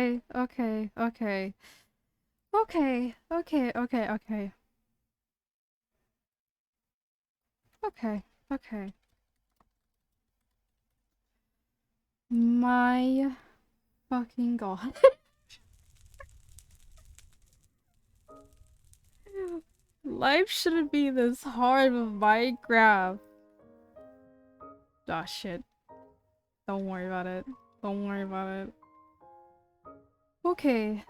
Okay, okay, okay. Okay, okay, okay, okay. Okay, okay. My fucking god. Life shouldn't be this hard with Minecraft. Ah, shit. Don't worry about it. Don't worry about it. Okay.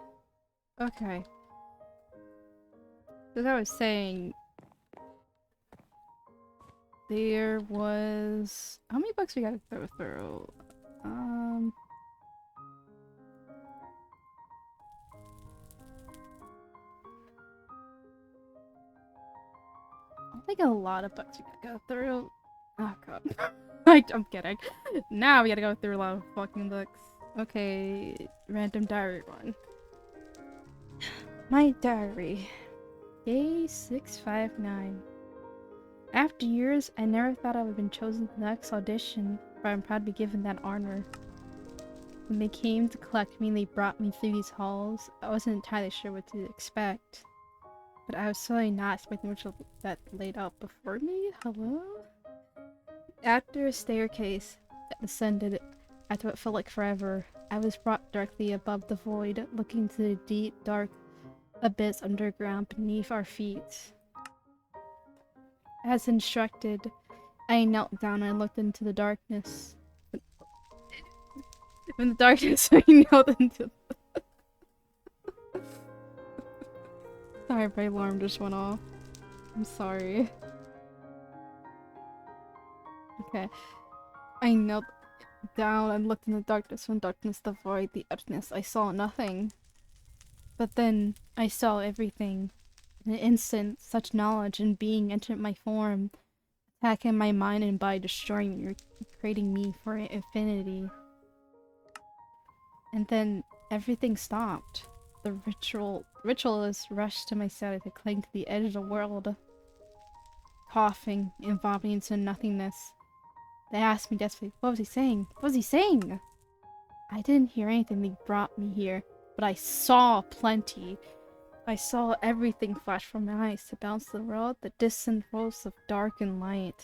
Okay. As I was saying, there was... How many books we gotta go through? I think a lot of books we gotta go through. Oh god. I'm kidding. Now we gotta go through a lot of fucking books. Okay, random diary one. My diary. Day 659. After years, I never thought I would have been chosen to the next audition, but I'm proud to be given that honor. When they came to collect me and they brought me through these halls, I wasn't entirely sure what to expect. But I was certainly not expecting much of that laid out before me. Hello? After a staircase that descended after what felt like forever, I was brought directly above the void, looking into the deep, dark abyss underground beneath our feet. As instructed, I knelt down and looked into the darkness. In the darkness, I knelt into. Sorry, my alarm just went off. I'm sorry. Okay. I knelt down and looked in the darkness. From darkness, the void, the emptiness. I saw nothing. But then I saw everything. In an instant, such knowledge and being entered my form, attacking my mind and body, destroying me, creating me for infinity. And then everything stopped. The ritualists rushed to my side to cling to the edge of the world, coughing and vomiting into nothingness. They asked me desperately, what was he saying? What was he saying? I didn't hear anything. They brought me here, but I saw plenty. I saw everything flash from my eyes to balance the world, the distant worlds of dark and light.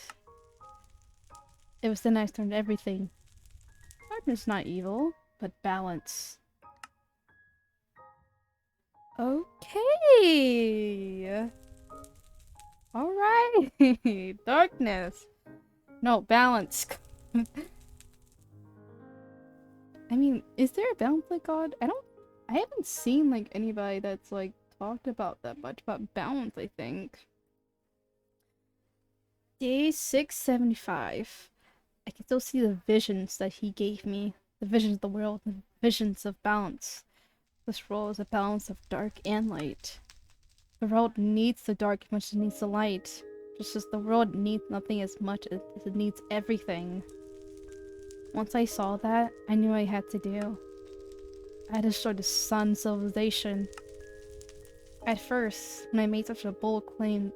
It was then I learned everything. Darkness is not evil, but balance. Okay. Alright. Darkness. No, balance. I mean, is there a balance like God? I haven't seen like anybody that's like talked about that much about balance, I think. Day 675. I can still see the visions that he gave me. The visions of the world, the visions of balance. This world is a balance of dark and light. The world needs the dark as much as it needs the light. Just as the world needs nothing as much as it needs everything. Once I saw that, I knew what I had to do. I had to destroy the sun civilization. At first, when I made such a bold claim,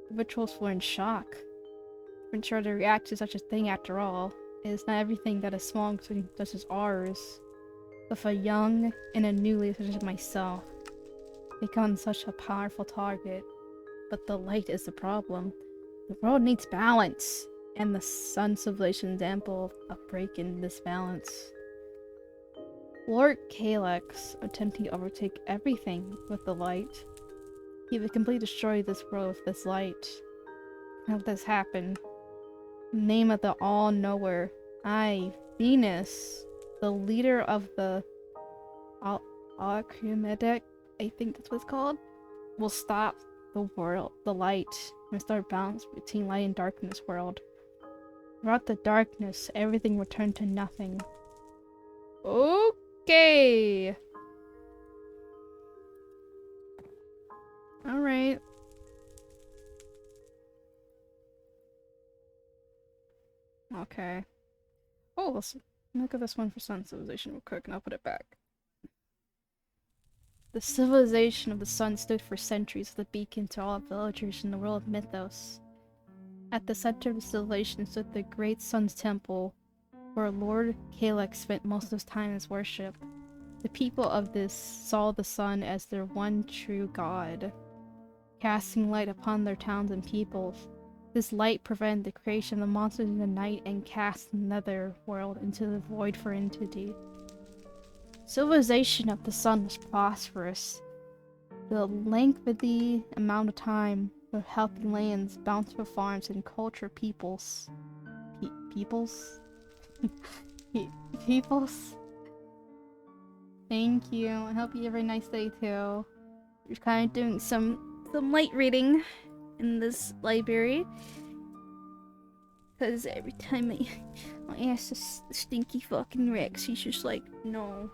the rituals were in shock. They weren't sure to react to such a thing after all. It is not everything that is small such as ours. But for young and a new leader such as myself, become such a powerful target. But the light is the problem. The world needs balance, and the sun civilization example of breaking this balance. Lord Kalex attempting to overtake everything with the light. He would completely destroy this world with this light. How did this happen? Name of the all-knower. I, Venus, the leader of the Archimedes, I think that's what it's called, will stop the world, the light, and start balance between light and dark in this world. Throughout the darkness, everything returned to nothing. Okay. Alright. Okay. Oh, let's look at this one for Sun Civilization real quick and I'll put it back. The civilization of the sun stood for centuries as the beacon to all villagers in the world of Mythos. At the center of the civilization stood the great sun's temple, where Lord Kalex spent most of his time as worship. The people of this saw the sun as their one true god, casting light upon their towns and peoples. This light prevented the creation of the monsters in the night and cast the nether world into the void for eternity. Civilization of the sun was prosperous. The lengthy amount of time with healthy lands, bountiful farms, and cultured peoples. Peoples? Peoples? Thank you. I hope you have a nice day too. We're kind of doing some light reading in this library. Because every time I ask this stinky fucking Rex, he's just like, no.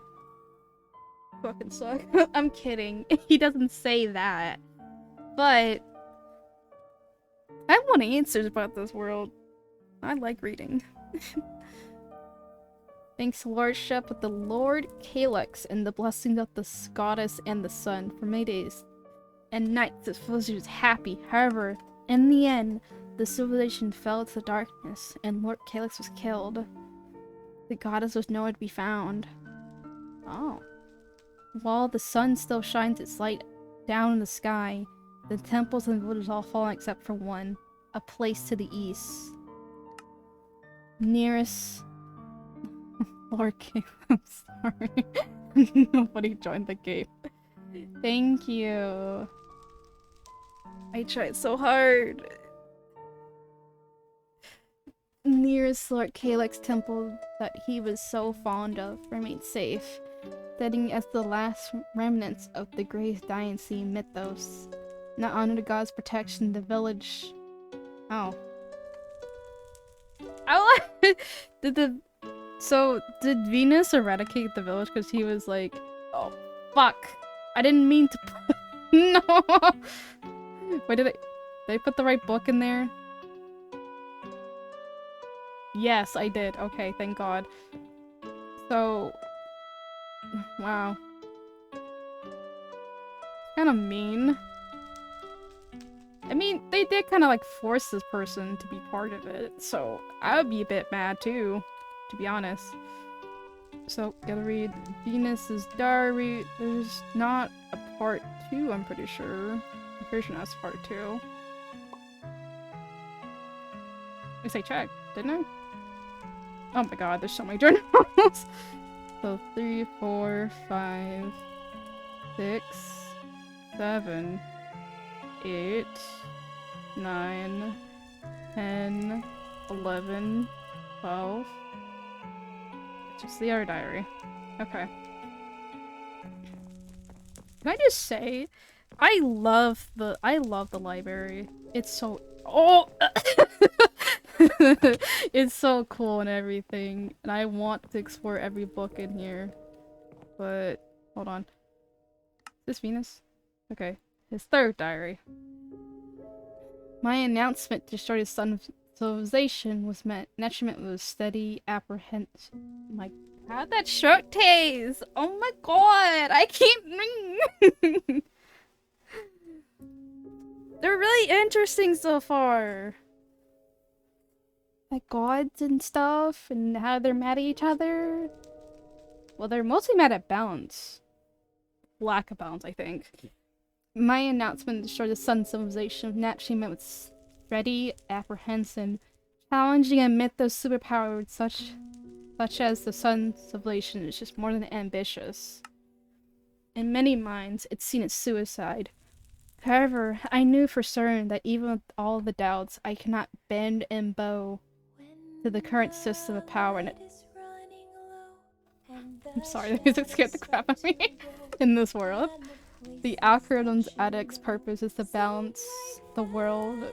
Fucking suck. I'm kidding. He doesn't say that. But I want answers about this world. I like reading. Thanks, Lordship, with the Lord Calyx and the blessings of the goddess and the sun for many days and nights. The civilization was happy. However, in the end, the civilization fell to darkness and Lord Calyx was killed. The goddess was nowhere to be found. Oh. While the sun still shines its light down in the sky, the temples and villages all fallen except for one, a place to the east. Nearest Lord King, I'm sorry. Nobody joined the game. Thank you. I tried so hard. Nearest Lord Calyx temple that he was so fond of remained safe, standing as the last remnants of the great dynasty Mythos. Not under the god's protection, the village. Oh. Did Venus eradicate the village because he was like, oh fuck, I didn't mean to put no. Wait, did I put the right book in there? Yes, I did. Okay, thank God. So, wow. Kind of mean. I mean, they did kind of like force this person to be part of it, so I would be a bit mad too, to be honest. So, gotta read Venus's Diary. There's not a part 2, I'm pretty sure. I'm pretty sure that's part 2. At least I checked, didn't I? Oh my god, there's so many journals! So, 3, 4, 5, 6, 7, 8, 9, 10, 11, 12. Just the other diary. Okay. Can I just say, I love the library. It's so it's so cool and everything, and I want to explore every book in here. But hold on. Is this Venus? Okay. His third diary. My announcement to destroy the sun of civilization was naturally met with steady apprehension. My god, that short taste! Oh my god, I can't. They're really interesting so far. Like gods and stuff, and how they're mad at each other. Well, they're mostly mad at balance. Lack of balance, I think. My announcement to destroy the sun civilization naturally met with steady apprehension, challenging a Mythos superpower such as the sun civilization is just more than ambitious. In many minds, it's seen as suicide. However, I knew for certain that even with all the doubts, I cannot bend and bow to the current system of power and I'm sorry, the music scared the crap out of me in this world. The algorithm's addict's purpose is to balance the world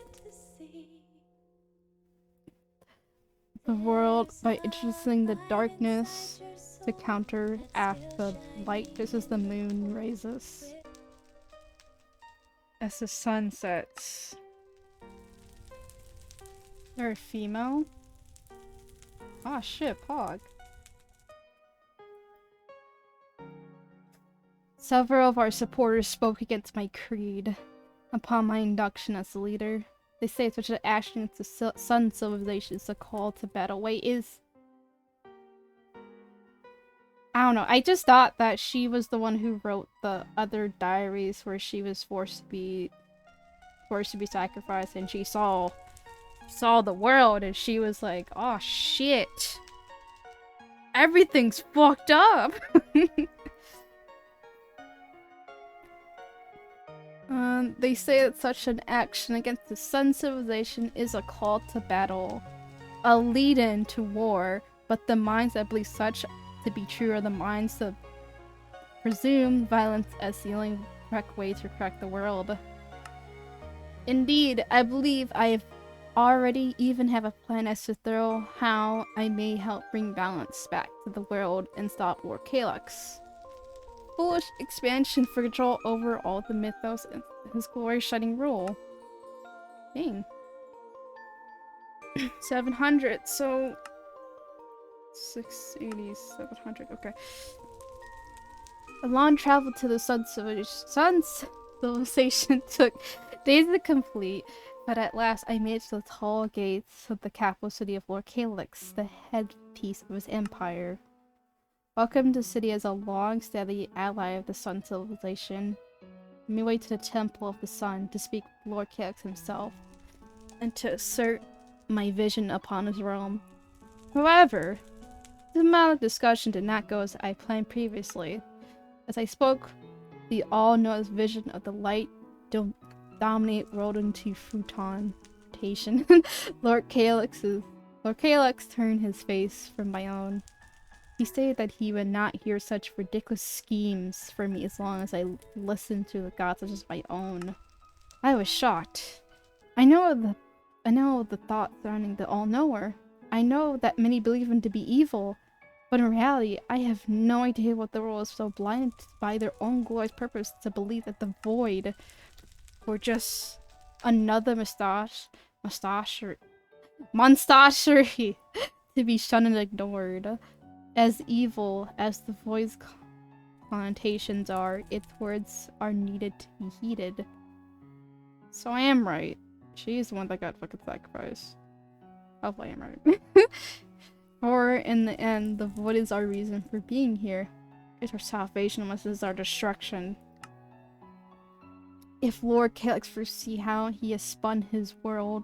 by introducing the darkness to counteract the light just as the moon raises. As the sun sets. They're a female? Ah shit, Pog. Several of our supporters spoke against my creed upon my induction as the leader. They say such an action against the sun civilization is a call to battle. Wait, is... I don't know. I just thought that she was the one who wrote the other diaries where she was forced to be sacrificed, and she saw the world, and she was like, "Oh shit, everything's fucked up." They say that such an action against the Sun civilization is a call to battle, a lead-in to war, but the minds that believe such to be true are the minds that presume violence as the only correct way to correct the world. Indeed, I believe I have already even have a plan as to through how I may help bring balance back to the world and stop Lord Calyx. Foolish expansion for control over all the mythos and his glory shining rule. Dang. 700, so 680, 700, okay. A long travel to the Sun civilization took days to complete, but at last I made it to the tall gates of the capital city of Lord Calyx, the headpiece of his empire. Welcome to the city as a long, steady ally of the Sun civilization. Midway to the Temple of the Sun to speak with Lord Calyx himself, and to assert my vision upon his realm. However, the amount of discussion did not go as I planned previously. As I spoke, the all-noticed vision of the light dominate rolled into fruitation. Lord Calyx turned his face from my own. He stated that he would not hear such ridiculous schemes for me as long as I listened to the gods such as my own. I was shocked. I know the thought surrounding the All-Knower. I know that many believe him to be evil, but in reality, I have no idea what the world is so blinded by their own glorious purpose to believe that the void were just another monstrosity to be shunned and ignored. As evil as the void's connotations are, its words are needed to be heeded. So I am right. She's the one that got fucking sacrificed. Hopefully I am right. For in the end, the void is our reason for being here. It's our salvation unless it's our destruction. If Lord Calyx foresee how he has spun his world,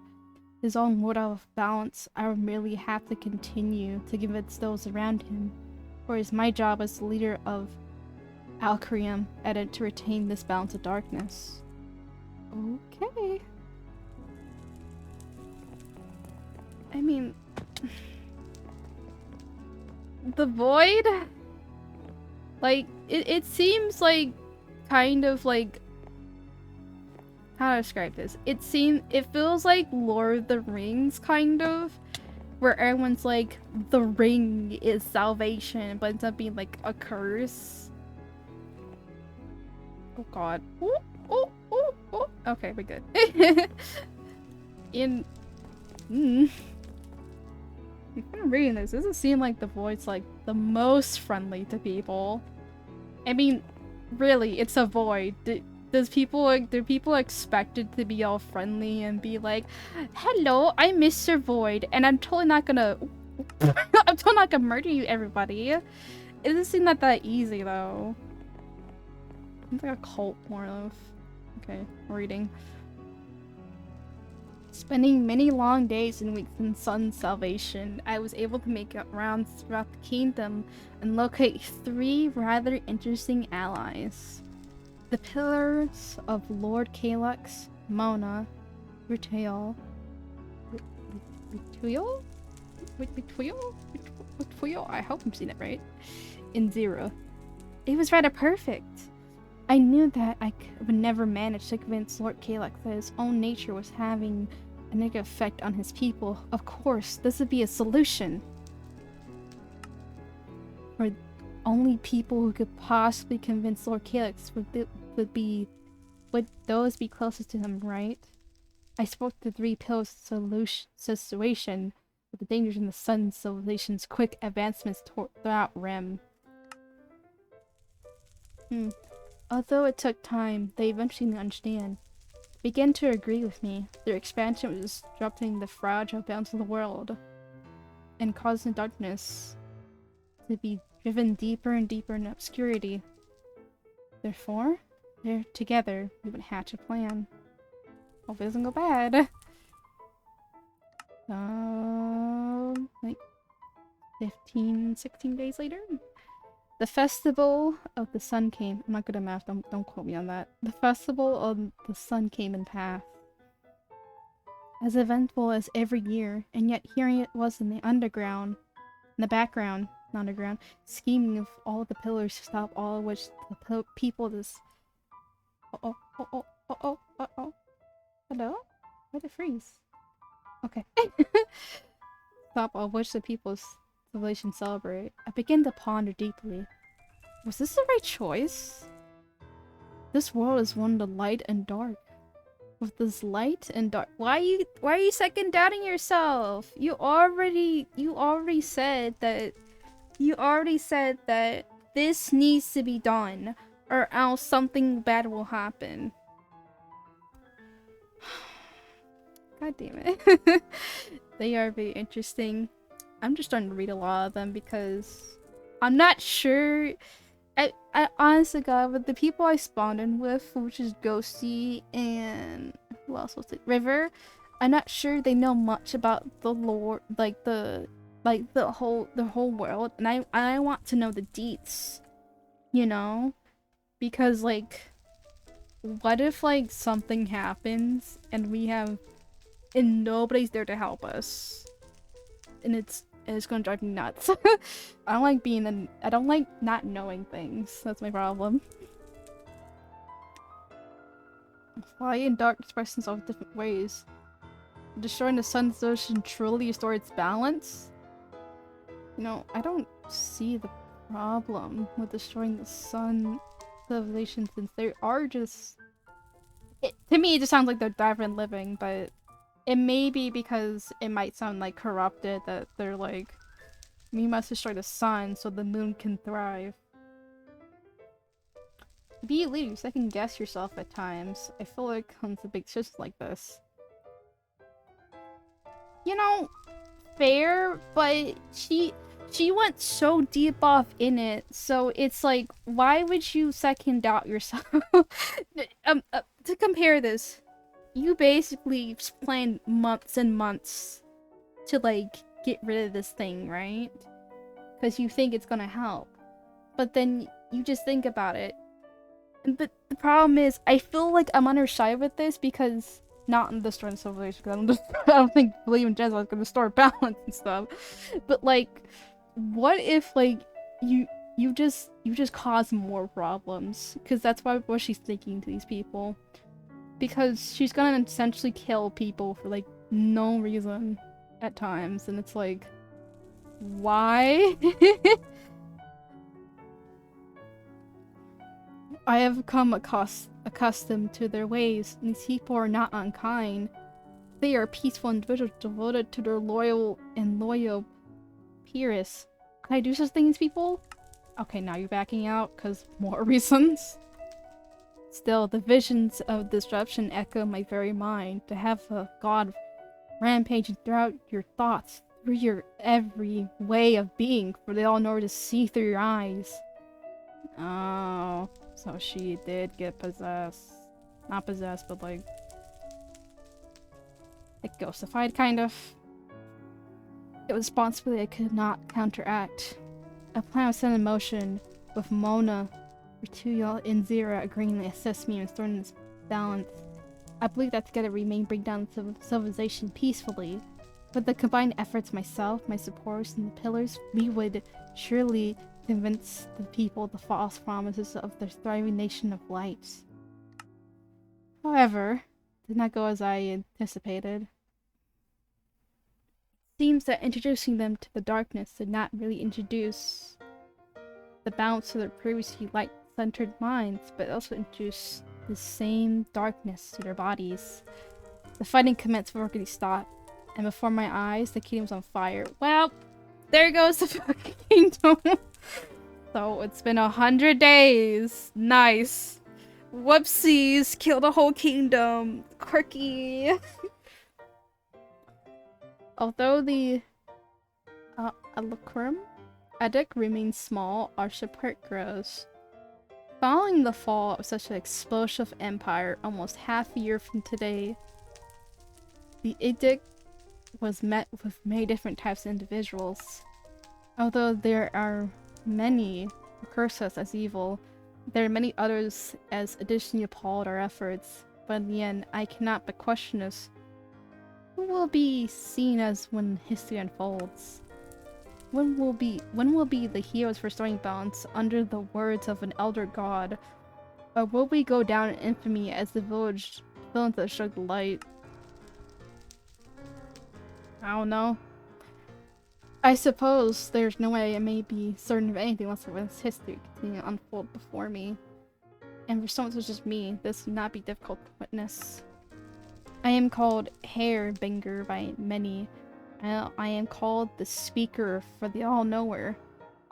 his own world out of balance, I will merely have to continue to convince those around him. For it is my job as the leader of Alcarium to retain this balance of darkness. Okay. I mean, the void? Like, it seems like kind of like, how to describe this? It feels like Lord of the Rings, kind of, where everyone's like, the ring is salvation, but ends up being like a curse. Oh god. Ooh, ooh, ooh, ooh. Okay, we're good. If I'm reading this, it doesn't seem like the void's like the most friendly to people. I mean, really, it's a void. Do people expect it to be all friendly and be like, "Hello, I'm Mr. Void, and I'm totally not gonna, I'm totally not gonna murder you, everybody." It doesn't seem that easy though. It's like a cult, more of. Okay, reading. Spending many long days and weeks in Sun's salvation, I was able to make rounds throughout the kingdom and locate 3 rather interesting allies. The pillars of Lord Calyx, Mona, Ritual, I hope I'm saying it right, in Zero. It was rather perfect. I knew that I would never manage to convince Lord Calyx that his own nature was having a negative effect on his people. Of course, this would be a solution. For only people who could possibly convince Lord Calyx would those be closest to him, right? I spoke to 3 pillars situation with the dangers in the Sun civilization's quick advancements throughout Rim. Although it took time, they eventually understand. Began to agree with me. Their expansion was disrupting the fragile balance of the world and causing darkness. to be driven deeper and deeper in obscurity. Therefore, they're together, we would hatch a plan. Hope it doesn't go bad. Like 15, 16 days later? The festival of the sun came. I'm not good at math, don't quote me on that. The festival of the sun came and passed. As eventful as every year, and yet here it was in the underground, in the background, not underground, scheming of all of the pillars to stop all of which the people this. Hello? Why did it freeze? Okay. Stop all which the people's civilization celebrate. I begin to ponder deeply. Was this the right choice? This world is one of light and dark. With this light and dark, why are you second doubting yourself? You already said that this needs to be done, or else something bad will happen. God damn it. They are very interesting. I'm just starting to read a lot of them because I'm not sure. I honestly, God, with the people I spawned in with, which is Ghosty and who else was it? River, I'm not sure they know much about the lore, like the whole world, and I want to know the deets, you know, because like, what if like something happens and nobody's there to help us, and it's gonna drive me nuts. I don't like not knowing things. That's my problem. Light and dark express themselves in different ways. Destroying the sun's ocean truly restore its balance? You know, I don't see the problem with destroying the sun civilization, since they are just... to me, it just sounds like they're different living, but it may be because it might sound like corrupted, that they're like, we must destroy the sun so the moon can thrive. Be a leader, you second guess yourself at times. I feel like it comes to big shifts like this. You know, fair, but she went so deep off in it, so it's like, why would you second doubt yourself? To compare this, you basically planned months and months to like get rid of this thing, right? Because you think it's gonna help, but then you just think about it. But the problem is, I feel like I'm on her side with this because not in destroying civilization, because I don't think believe in Jen's gonna restore balance and stuff. But like, what if like you just cause more problems? Because that's what she's thinking to these people. Because she's gonna essentially kill people for like no reason at times, and it's like, why? I have become accustomed to their ways, and these people are not unkind. They are peaceful individuals devoted to their loyal peers. Can I do such things, people? Okay, now you're backing out, because more reasons. Still, the visions of disruption echo my very mind. To have a god rampaging throughout your thoughts, through your every way of being, for they all know to see through your eyes. Oh, so she did get possessed. Not possessed, but like ghostified, kind of. It was a responsibility I could not counteract. A plan was set in motion with Mona, Ritual, and Zira agreeing to assist me in restoring this balance. I believe that together we may bring down civilization peacefully. With the combined efforts of myself, my supporters, and the pillars, we would surely convince the people the false promises of their thriving nation of light. However, it did not go as I anticipated. It seems that introducing them to the darkness did not really introduce the balance to their previously light-centered minds, but also introduced the same darkness to their bodies. The fighting commenced before it could stop, and before my eyes, the kingdom was on fire. Well, there goes the fucking kingdom. So it's been 100 days. Nice. Whoopsies, killed a whole kingdom. Quirky. Although the Alukrum edict remains small, our support grows. Following the fall of such an explosive empire almost half a year from today, the edict was met with many different types of individuals. Although there are many who curse us as evil, there are many others as additionally appalled our efforts. But in the end, I cannot but question us. Who will be seen as when history unfolds? When will be the heroes restoring balance under the words of an elder god? Or will we go down in infamy as the villains that struck the light? I don't know. I suppose there's no way I may be certain of anything unless this history continue to unfold before me. And for someone such as me, this would not be difficult to witness. I am called Hairbinger by many. I am called the Speaker for the All-Knower.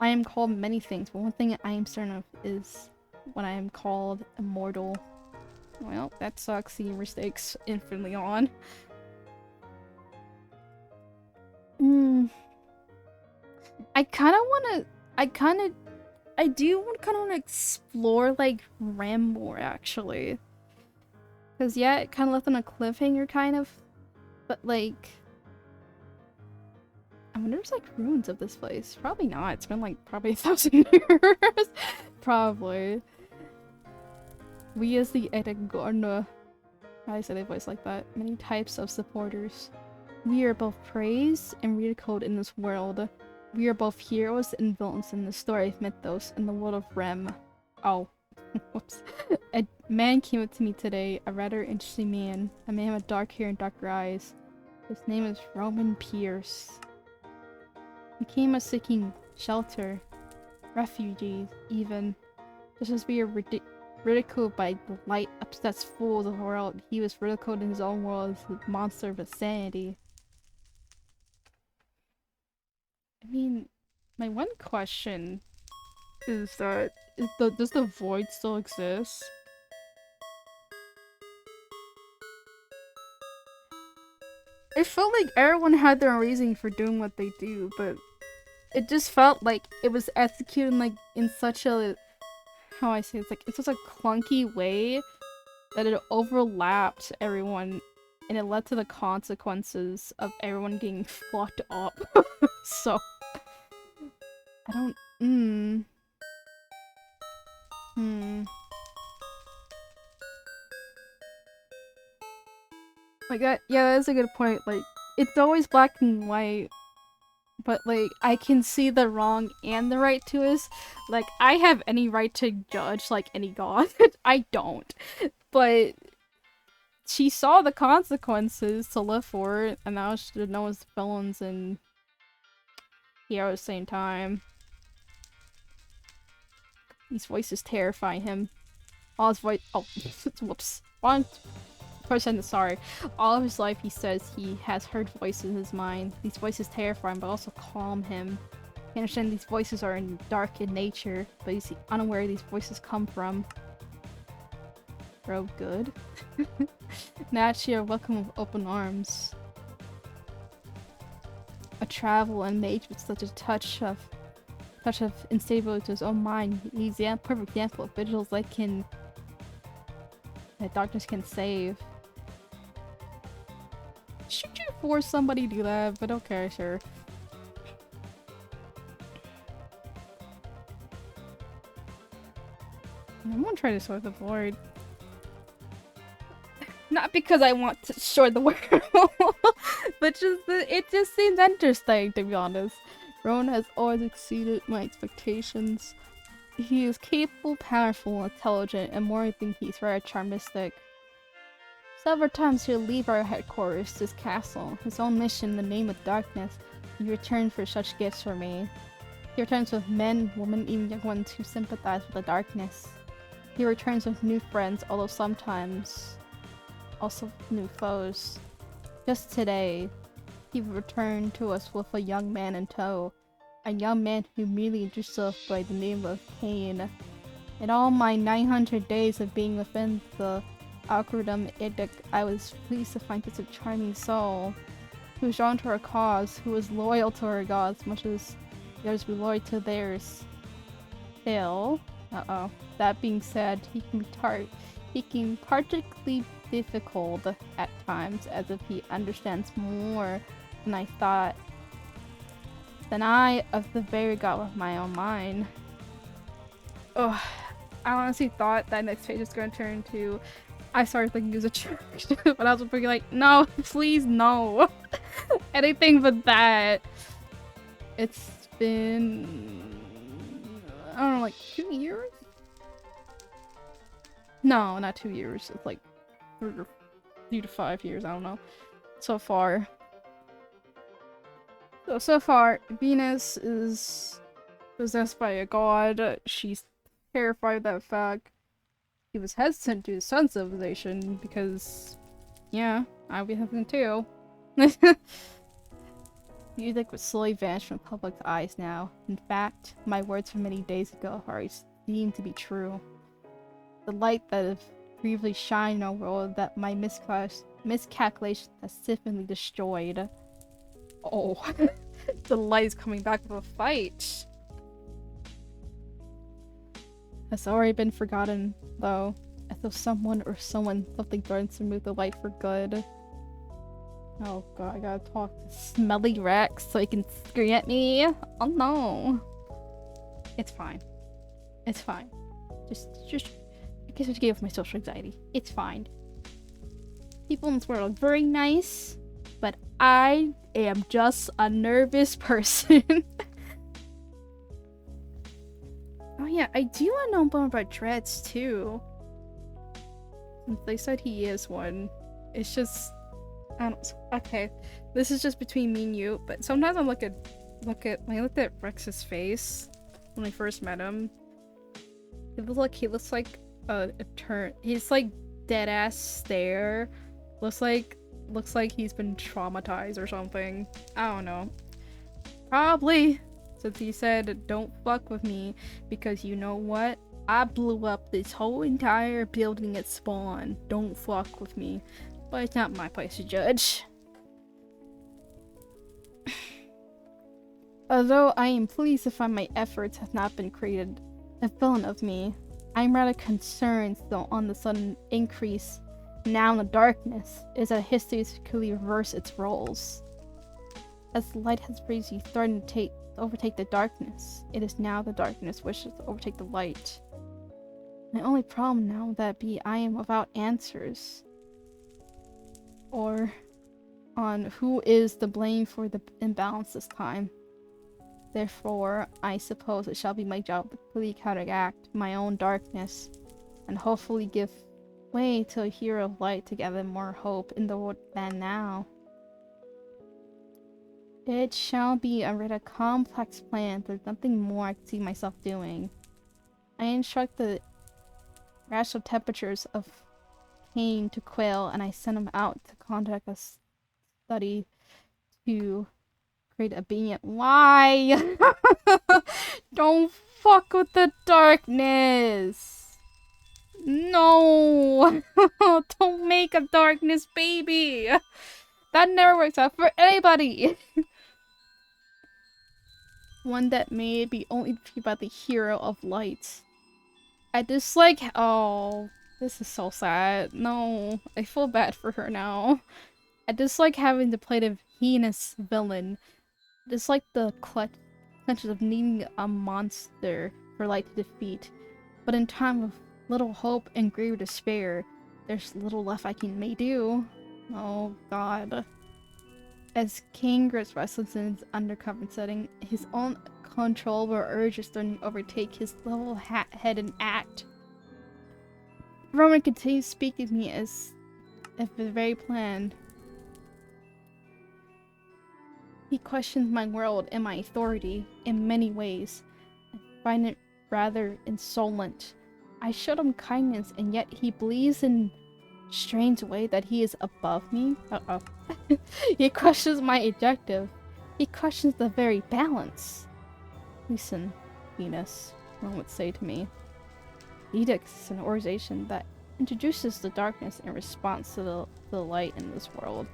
I am called many things, but one thing I am certain of is when I am called immortal. Well, that sucks. The mistakes infinitely on. I do kind of want to explore, like, Ram more, actually. Because, yeah, it kind of left on a cliffhanger, kind of. But, like... I wonder if there's, like, ruins of this place. Probably not. It's been, like, probably 1,000 years. Probably. We as the Edagorna. I say they voice like that. Many types of supporters. We are both praised and ridiculed in this world. We are both heroes and villains in the story of Mythos and the world of Rem. Oh. Whoops. A man came up to me today, a rather interesting man. A man with dark hair and darker eyes. His name is Roman Pierce. He came as seeking shelter. Refugees, even. Just as we are ridiculed by the light upsets fools of the world, he was ridiculed in his own world as a monster of insanity. I mean, my one question is that, does the void still exist? It felt like everyone had their own reason for doing what they do, but it just felt like it was executed like in such a, how I say, it's like in such a clunky way that it overlapped everyone, and it led to the consequences of everyone getting fucked up. So I don't like that, yeah, that's a good point. Like, it's always black and white, but like I can see the wrong and the right to us. Like, I have any right to judge like any god. I don't. But she saw the consequences to live for it, and now she knows the villains and heroes at the same time. These voices terrify him. All his voice- oh, whoops. Wrong person, sorry. All of his life he says he has heard voices in his mind. These voices terrify him, but also calm him. He understands these voices are dark in nature, but he's unaware where these voices come from. Bro, good. Naturally, are welcome with open arms. A travel and mage with such a touch of instability to his own mind. He's a perfect example of vigils that darkness can save. Should you force somebody to do that? But okay, sure. I'm gonna try to sort the void. Not because I want to short the world, but it just seems interesting, to be honest. Rowan has always exceeded my expectations. He is capable, powerful, intelligent, and more than he's very charmistic. Several times he'll leave our headquarters to his castle, his own mission in the name of darkness, in return for such gifts for me. He returns with men, women, even young ones who sympathize with the darkness. He returns with new friends, although sometimes also new foes. Just today, he returned to us with a young man in tow. A young man who merely introduced himself by the name of Cain. In all my 900 days of being within the Algorithm Edict, I was pleased to find such a charming soul, who was drawn to our cause, who was loyal to our gods, much as yours be loyal to theirs. Still, that being said, he can particularly difficult at times, as if he understands more than I thought. Than I of the very god of my own mind. Ugh. I honestly thought that next page was going to turn into I started thinking it was a church, but I was thinking like, no, please no. Anything but that. It's been, I don't know, like 2 years? No, not 2 years. It's like 3 to 5 years, I don't know. So far. So far, Venus is possessed by a god. She's terrified of that fact. He was hesitant to the sun civilization because, yeah, I'd be hesitant too. Music would slowly vanish from public eyes now. In fact, my words from many days ago are deemed to be true. The light that has previously shined in our world that my miscalculation has significantly destroyed. Oh, the light is coming back with a fight. Has already been forgotten, though, as though someone or something threatens to remove the light for good. Oh god, I gotta talk to Smelly Rex so he can scream at me. Oh no. It's fine. It's fine. Just I guess I gave my social anxiety. It's fine. People in this world are very nice, but I am just a nervous person. Oh yeah, I do want to know more about Dreads too. Since they said he is one. It's just, I don't, okay, this is just between me and you, but sometimes I look at when I looked at Rex's face when I first met him, he looks like a turn. He's like dead ass stare. Looks like he's been traumatized or something. I don't know. Probably. Since he said, don't fuck with me, because you know what? I blew up this whole entire building at spawn. Don't fuck with me. But it's not my place to judge. Although I am pleased to find my efforts have not been created a villain of me, I am rather concerned though on the sudden increase now in the darkness is that history could reverse its roles. As the light has previously threatened to overtake the darkness, it is now the darkness wishes to overtake the light. My only problem now that be I am without answers. Or on who is to blame for the imbalance this time. Therefore, I suppose it shall be my job to completely counteract my own darkness, and hopefully give way to a hero of light to gather more hope in the world than now. It shall be a rather complex plan, there's nothing more I can see myself doing. I instruct the rational temperatures of Cain to quail, and I send him out to contact a study to create a being. Why? Don't fuck with the darkness! No! Don't make a darkness baby! That never works out for anybody! One that may be only defeated by the hero of light. I dislike— oh, this is so sad. No, I feel bad for her now. I dislike having to play the heinous villain. I dislike the clutches of needing a monster for light to defeat. But in time of little hope and grave despair, there's little left I may do. Oh god. As King grips restless in his undercover setting, his own controllable urge is starting to overtake his level-headed act. Roman continues speaking to me as if the very plan. He questions my world and my authority in many ways. I find it rather insolent. I showed him kindness, and yet he believes in strange way that he is above me. He questions my objective. He questions the very balance. Listen, Venus, one would say to me. Edicts is an organization that introduces the darkness in response to the light in this world.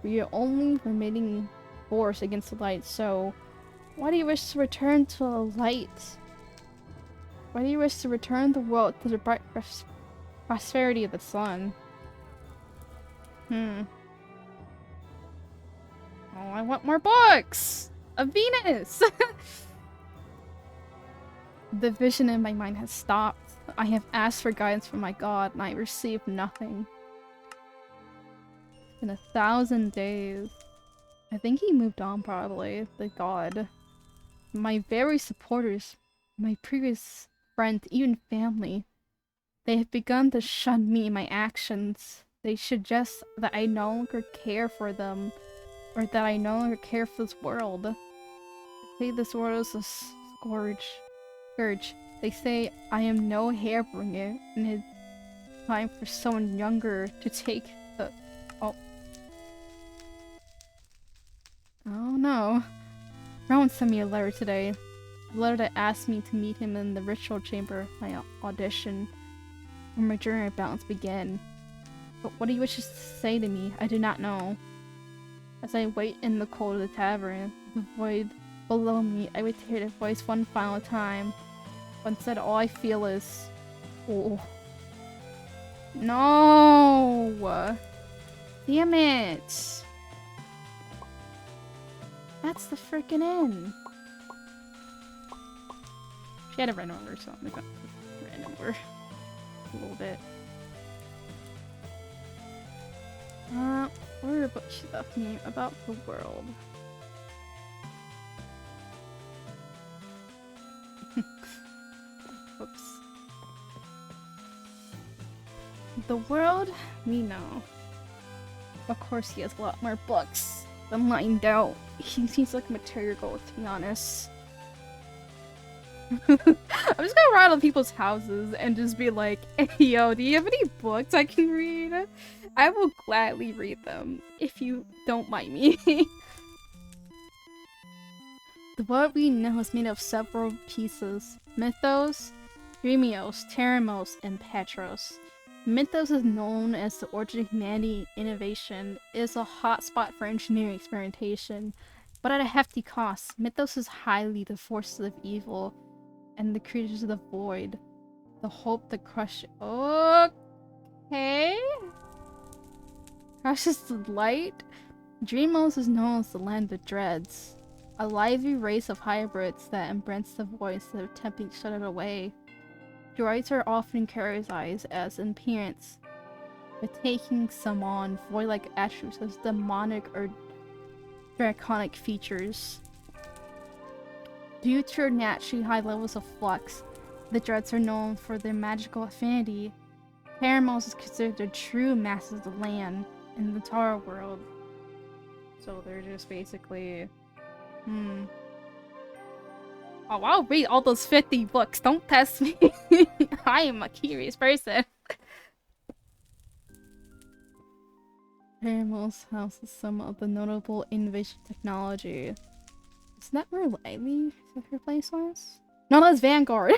We are only remaining force against the light, so Why do you wish to return to the light? Why do you wish to return the world to the bright prosperity of the sun? Oh, I want more books! Of Venus! The vision in my mind has stopped. I have asked for guidance from my god, and I received nothing. It's been 1,000 days. I think he moved on, probably. The god. My very supporters, my previous friends, even family, they have begun to shun me and my actions. They suggest that I no longer care for them, or that I no longer care for this world. They say this world is a scourge. They say I am no hairbringer, and it's time for someone younger to take the— Oh no. Rowan sent me a letter today. A letter that asked me to meet him in the ritual chamber of my audition, where my journey of balance began. But what he wishes to say to me, I do not know. As I wait in the cold of the tavern, the void below me, I wait to hear the voice one final time. Instead, all I feel is— oh. No! Damn it! That's the frickin' end. She had a random number, so I'm gonna go random number a little bit. What are the books she left me about the world? Oops. The world? We know. Of course he has a lot more books than lined out. He seems like a material gold, to be honest. I'm just gonna ride on people's houses and just be like, hey, yo, do you have any books I can read? I will gladly read them, if you don't mind me. The world we know is made of several pieces. Mythos, Dreamios, Teramos, and Petros. Mythos is known as the origin of humanity innovation. It is a hotspot for engineering experimentation, but at a hefty cost. Mythos is highly the forces of evil and the creatures of the void. The hope that crush— okay? Crushes the light? Dreamos is known as the land of dreads. A lively race of hybrids that embrace the void instead of attempting to shut it away. Droids are often characterized as in appearance, but taking some on void-like attributes as demonic or draconic features. Due to their naturally high levels of flux, the dreads are known for their magical affinity. Teramos is considered the true masters of the land in the Tara world. So they're just basically— Oh, I'll read all those 50 books. Don't test me. I am a curious person. Teramos houses some of the notable innovation technology. Isn't that where Lively? Is that her place was? No, that's Vanguard.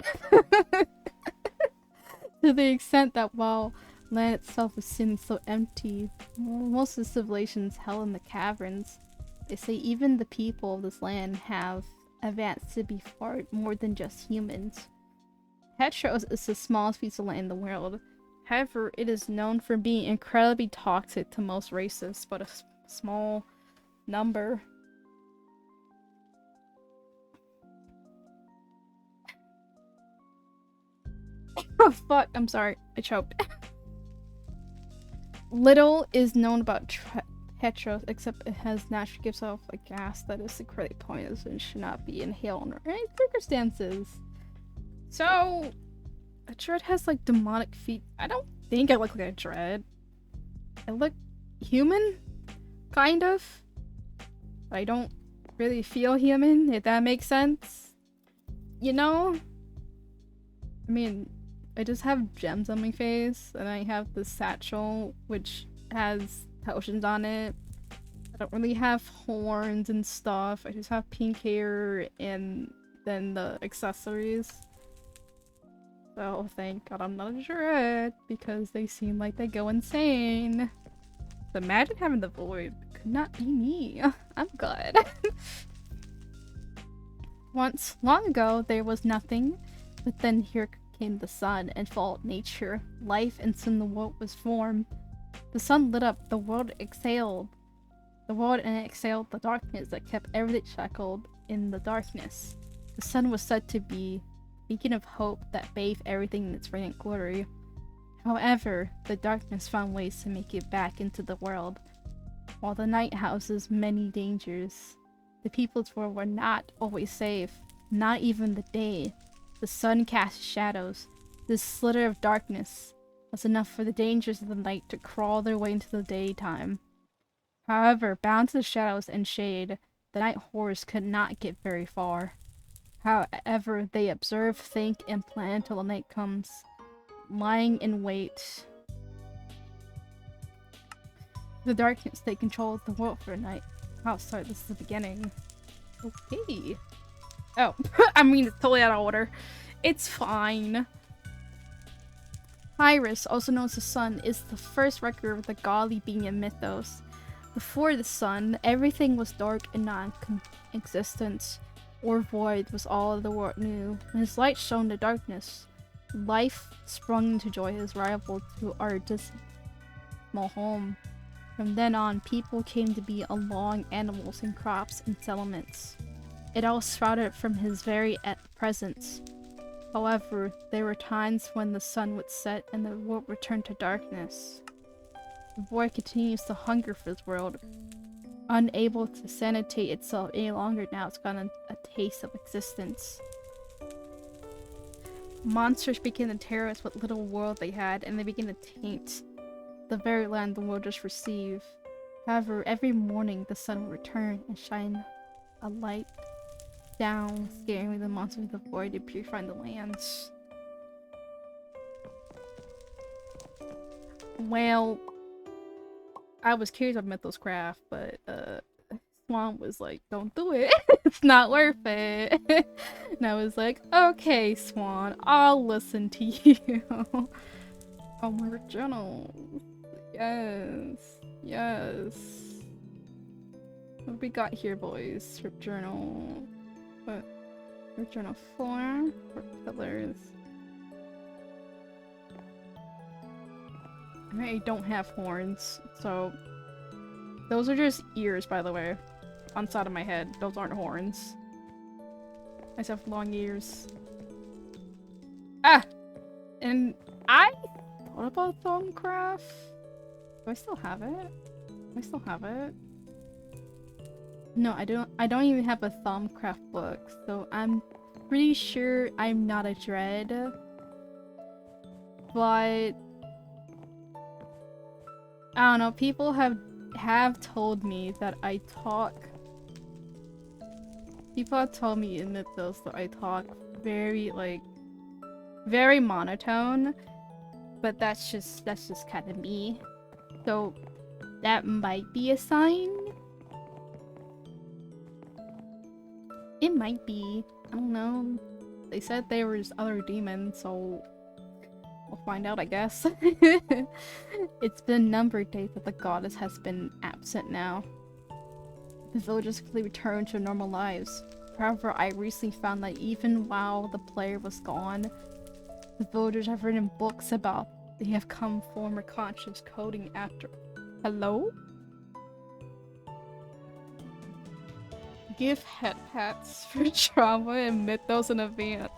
To the extent that while land itself is seen so empty, most of the civilizations held in the caverns, they say even the people of this land have advanced to be far more than just humans. Petros is the smallest piece of land in the world. However, it is known for being incredibly toxic to most races, but a small number. Oh fuck, I'm sorry, I choked. Little is known about Petros, except it has naturally gives off a gas that is incredibly poisonous and should not be inhaled under any circumstances. So, a dread has like demonic feet. I don't think I look like a dread. I look human, kind of. But I don't really feel human, if that makes sense. You know? I mean, I just have gems on my face, and I have the satchel, which has potions on it. I don't really have horns and stuff. I just have pink hair and then the accessories. So thank god I'm not a dread, because they seem like they go insane. But imagine having the void. Could not be me. I'm good. Once, long ago, there was nothing, but then here came the sun and followed nature, life, and soon the world was formed. The sun lit up, the world exhaled. The world and it exhaled the darkness that kept everything shackled in the darkness. The sun was said to be a beacon of hope that bathed everything in its radiant glory. However, the darkness found ways to make it back into the world. While the night houses many dangers, the people's world were not always safe, not even the day. The sun cast shadows. This slitter of darkness was enough for the dangers of the night to crawl their way into the daytime. However, bound to the shadows and shade, the night horrors could not get very far. However, they observe, think, and plan till the night comes, lying in wait. The darkness take control of the world for a night. Oh, sorry, this is the beginning. Okay. Oh, I mean, it's totally out of order. It's fine. Iris, also known as the sun, is the first record of the godly being in Mythos. Before the sun, everything was dark and non-existent, or void was all the world knew. When his light shone the darkness, life sprung into joy as rival to our dismal home. From then on, people came to be along animals and crops and settlements. It all sprouted from his very presence. However, there were times when the sun would set and the world returned to darkness. The void continues to hunger for this world. Unable to sanitate itself any longer now, it's gotten a taste of existence. Monsters began to terrorize what little world they had, and they began to taint the very land the world just received. However, every morning the sun would return and shine a light down, scaring the monsters of the void and purifying the lands. Well, I was curious about Mythos craft, but Swan was like, don't do it. It's not worth it. And I was like, okay, Swan, I'll listen to you. Oh, my journal. Yes. Yes. What we got here, boys? Script journal. What? Script journal 4. 4 pillars. I don't have horns, so those are just ears, by the way, on the side of my head. Those aren't horns. I just have long ears. Ah! And I thought about Thumbcraft. Do I still have it? Do I still have it? No, I don't. I don't even have a Thumbcraft book, so I'm pretty sure I'm not a dread. But I don't know, people have told me that I talk. People have told me in Mythos that I talk very very monotone, but that's just kind of me. So that might be a sign. It might be. I don't know. They said there was other demons, so we'll find out, I guess. It's been a number of days that the goddess has been absent now. The villagers quickly returned to normal lives. However, I recently found that even while the player was gone, the villagers have written books about they have come former conscious coding after. Hello? Give head pats for trauma and Mythos in advance.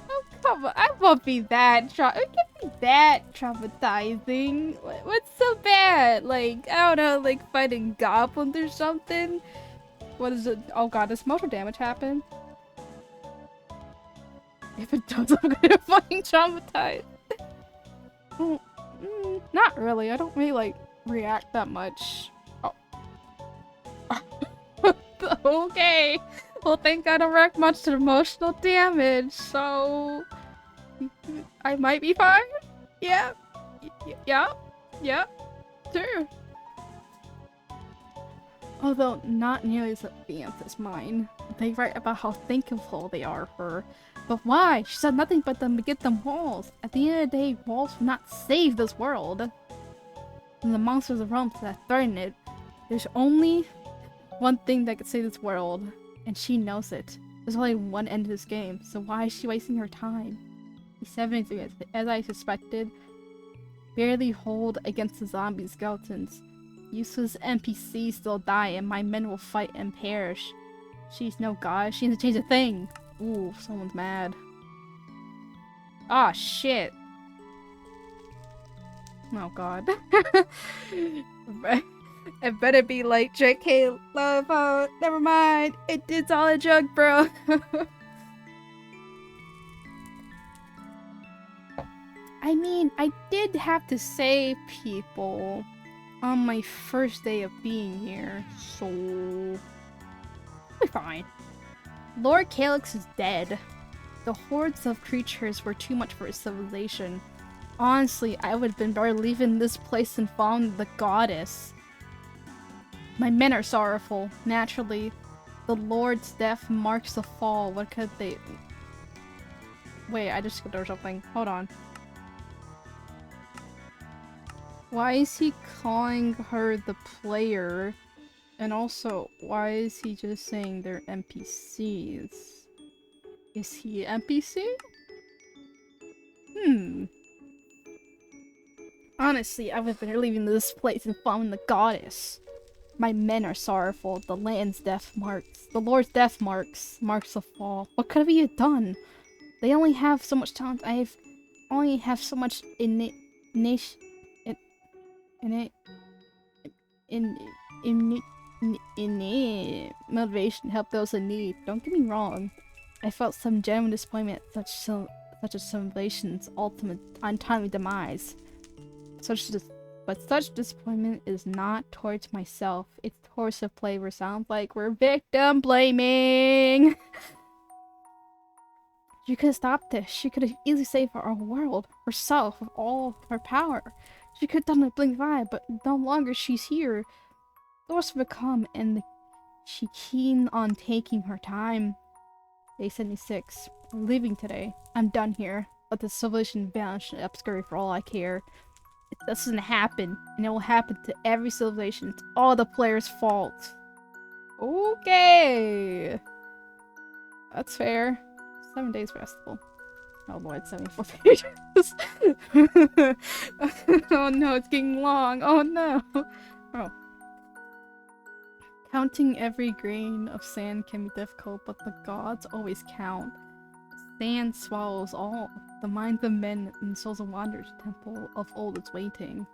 Oh, come on. I won't be that it can't be that traumatizing. What's so bad? Like, I don't know, like fighting goblins or something? What is it? Oh god, does motor damage happen? If it does, I'm gonna fucking traumatize. Not really. I don't really, like, react that much. Oh. Okay. Well, thank God I don't react much to emotional damage, so I might be fine. Yeah. Yeah. Sure. Although not nearly as advanced as mine. They write about how thankful they are for her. But why? She said nothing but them to get them walls. At the end of the day, walls will not save this world. And the monsters of realms that threaten it, there's only one thing that could save this world, and she knows it. There's only one end to this game, so why is she wasting her time? He's 73, as I suspected. Barely hold against the zombie skeletons. Useless NPCs still die, and my men will fight and perish. She's no god. She hasn't changed a thing. Ooh, someone's mad. Ah, shit. Oh god. It better be like JK love. Oh, never mind. It's all a joke, bro. I mean, I did have to save people on my first day of being here, so we're fine. Lord Calyx is dead. The hordes of creatures were too much for his civilization. Honestly, I would have been better leaving this place and following the goddess. My men are sorrowful. Naturally, the Lord's death marks the fall. What could they... Wait, I just skipped over something. Hold on. Why is he calling her the player? And also, why is he just saying they're NPCs? Is he an NPC? Honestly, I would have been leaving this place and following the goddess. My men are sorrowful. The land's death marks. The Lord's death marks the fall. What could we have done? They only have so much talent. Only have so much innate motivation to help those in need. Don't get me wrong. I felt some genuine disappointment at such a civilization's ultimate untimely demise. But such disappointment is not towards myself. It's towards the player. Sounds like we're victim blaming. She could have stopped this. She could have easily saved our world, herself, with all her power. She could have done a blink of an eye, but no longer she's here. The worst would come, and she keen on taking her time. Day 76. I'm leaving today. I'm done here. Let the civilization vanish in obscurity for all I care. It doesn't happen, and it will happen to every civilization. It's all the player's fault. Okay. That's fair. 7 days festival. Oh lord, 74 pages. Oh no, it's getting long. Oh no. Oh. Counting every grain of sand can be difficult, but the gods always count. Sand swallows all. The minds of men and souls of wanderers, temple of old is waiting.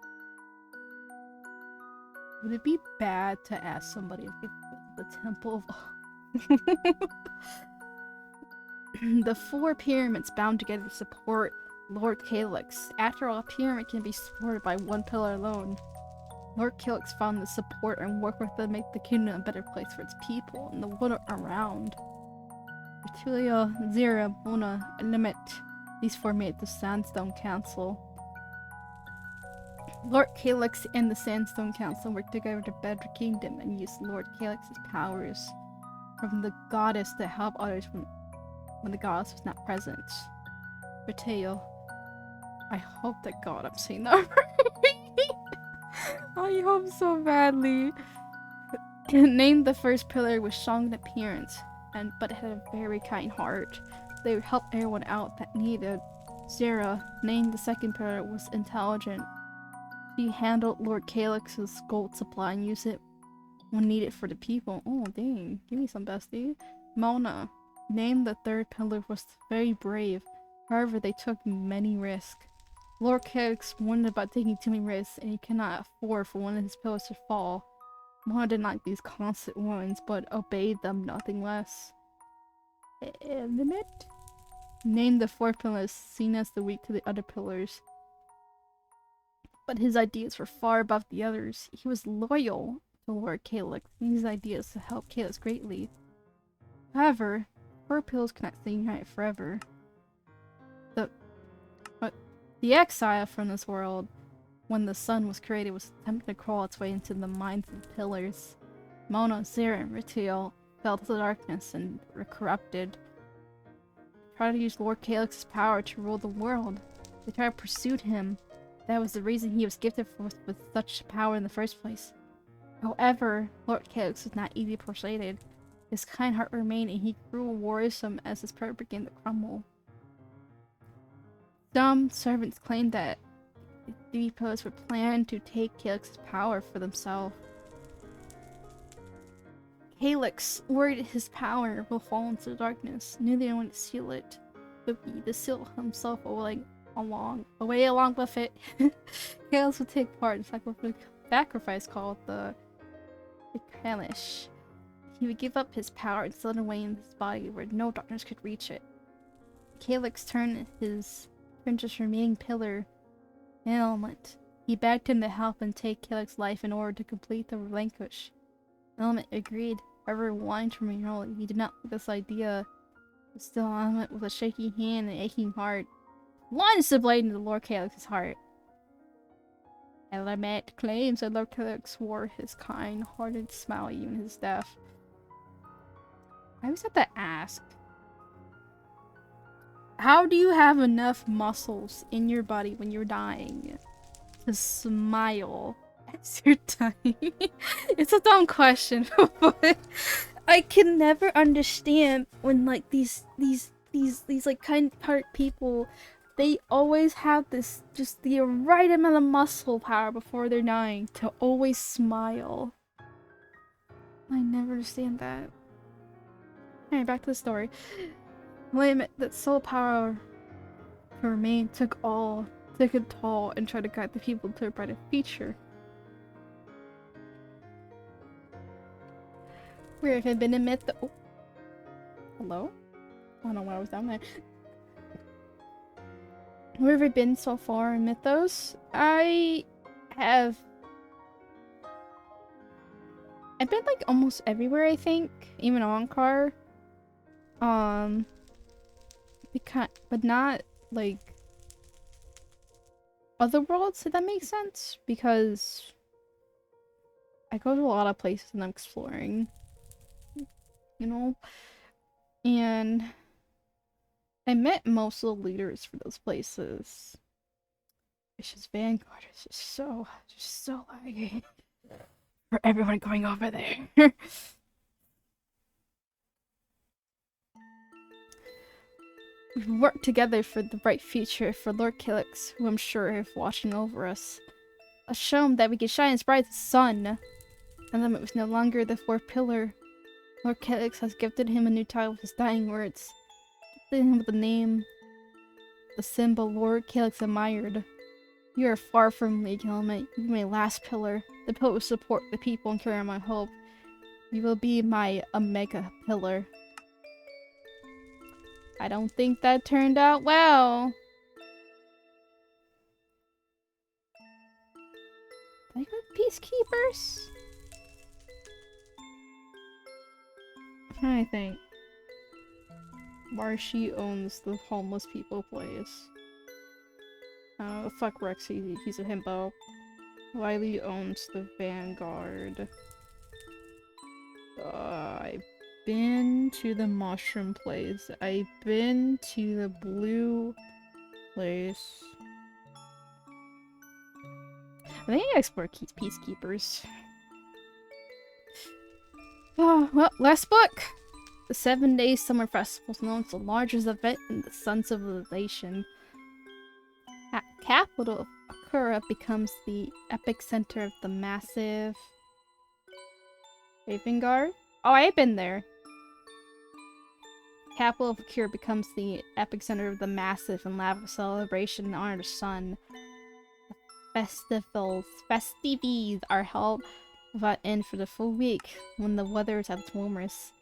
Would it be bad to ask somebody if the temple of the 4 pyramids bound together to support Lord Calyx. After all, a pyramid can be supported by one pillar alone. Lord Calyx found the support and worked with them to make the kingdom a better place for its people and the world around. Bertulio, Zira, Mona, and Limit. These 4 made the Sandstone Council. Lord Calyx and the Sandstone Council worked together to better the kingdom and used Lord Calyx's powers from the goddess to help others when the goddess was not present. Berteo. I hope that God I'm saying that right. I hope so badly. Named the first pillar was strong in appearance, but had a very kind heart. They would help everyone out that needed. Zera, named the second pillar, was intelligent. She handled Lord Calyx's gold supply and used it when needed for the people. Oh dang, give me some bestie. Mona, named the third pillar, was very brave. However, they took many risks. Lord Calyx warned about taking too many risks, and he cannot afford for one of his pillars to fall. Mona did not like these constant warnings, but obeyed them nothing less. Limit? Named the fourth pillar, seen as the weak to the other pillars. But his ideas were far above the others. He was loyal to Lord Calyx, and his ideas to help Calyx greatly. However, 4 pillars cannot stay united forever. The exile from this world, when the sun was created, was attempting to crawl its way into the minds of the pillars. Mona, Zera, and Ritiel fell to the darkness and were corrupted. They tried to use Lord Calyx's power to rule the world. They tried to pursue him. That was the reason he was gifted with such power in the first place. However, Lord Calyx was not easily persuaded. His kind heart remained, and he grew worrisome as his prayer began to crumble. Some servants claimed that the depots were planned to take Calyx's power for themselves. Calyx, worried his power will fall into darkness, knew they wanted to seal it, would be to seal himself away along with it. Calyx would take part in a sacrifice called the Kalish. He would give up his power and seal it away in his body where no darkness could reach it. Calyx turned his his remaining pillar an element. He begged him to help and take Calyx's life in order to complete the relinquish. Element agreed, however, wanting to remain holy. He did not like this idea. But still, Element, with a shaky hand and aching heart, lunged the blade into Lord Calyx's heart. Element claims that Lord Calyx wore his kind-hearted smile even in his death. I always have to ask, how do you have enough muscles in your body when you're dying to smile as you're dying? It's a dumb question, but I can never understand when like these like kind-hearted people, they always have this just the right amount of muscle power before they're dying to always smile. I never understand that. Alright, back to the story. Limit that soul power for me took it tall and tried to guide the people to a brighter future. Where have I been in Mythos? Oh. Hello? I don't know why I was down there. Where have I been so far in Mythos? I've been like almost everywhere, I think. Even on car. But not like other worlds, if that makes sense, because I go to a lot of places and I'm exploring, you know, and I met most of the leaders for those places. It's just Vanguard is just so laggy for everyone going over there. We work together for the bright future for Lord Calyx, who I'm sure is watching over us. Let's show him that we can shine as bright as the sun. And then it was no longer the fourth pillar. Lord Calyx has gifted him a new title with his dying words. Gifted him with the name, the symbol Lord Calyx admired. You are far from League Element. You are my last pillar. The pillar will support the people and carry on my hope. You will be my Omega pillar. I don't think that turned out well. Did I go peacekeepers? I'm trying to think. Marshy owns the homeless people place. Fuck Rexy, he's a himbo. Wiley owns the Vanguard. I've been to the mushroom place. I've been to the blue place. I think I explored peacekeepers. Oh, well, last book! The 7-day summer festival is known as the largest event in the Sun civilization. Capital of Akura becomes the epicenter of the massive Raven Guard. Oh, I've been there. Capital of Akura becomes the epicenter of the massive and lavish celebration in honor of the sun. Festivities are held without end for the full week when the weather is at its warmest.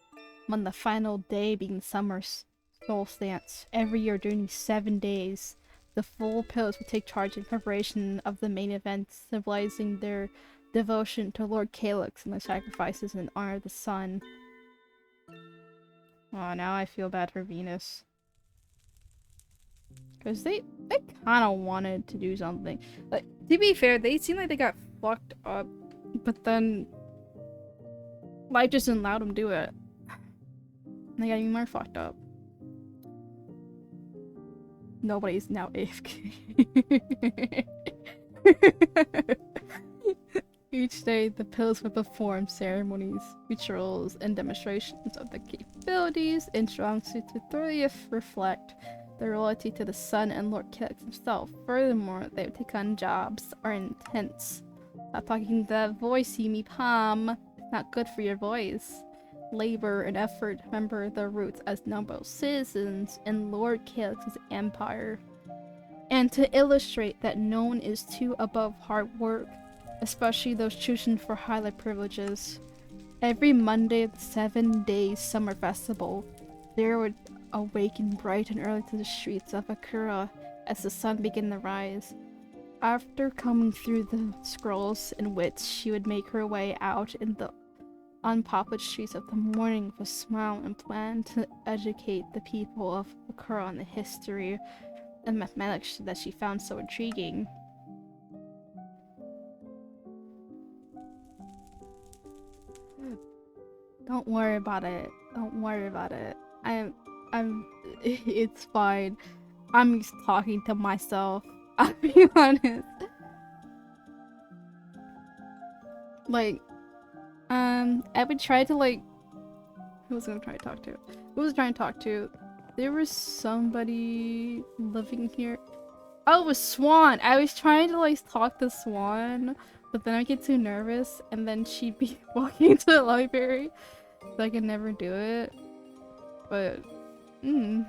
On the final day being summer's solstice, every year during these 7 days, the full pillars will take charge in preparation of the main event, symbolizing their devotion to Lord Calyx and their sacrifices in honor of the sun. Oh, now I feel bad for Venus. Because they kind of wanted to do something. Like, to be fair, they seem like they got fucked up, but then life just didn't allow them to do it. And they got even more fucked up. Nobody's now AFK. Each day, the pillars would perform ceremonies, rituals, and demonstrations of their capabilities, instructed to thoroughly reflect their loyalty to the sun and Lord Calyx himself. Furthermore, they would take on jobs are intense. Stop talking that voice, you me Palm. It's not good for your voice. Labor and effort, remember their roots as noble citizens in Lord Calyx's empire. And to illustrate that no one is too above hard work, especially those choosing for highlight privileges. Every Monday of the 7-day summer festival, there would awaken bright and early to the streets of Akura as the sun began to rise. After coming through the scrolls in which she would make her way out in the unpopulated streets of the morning with a smile and plan to educate the people of Akura on the history and mathematics that she found so intriguing. Don't worry about it. Don't worry about it. It's fine. I'm just talking to myself. I'll be honest. Like, I would try to like, who was I gonna try to talk to? Who was I trying to talk to? There was somebody living here. Oh, it was Swan. I was trying to like talk to Swan, but then I get too nervous, and then she'd be walking into the library, so I could never do it. But, I'm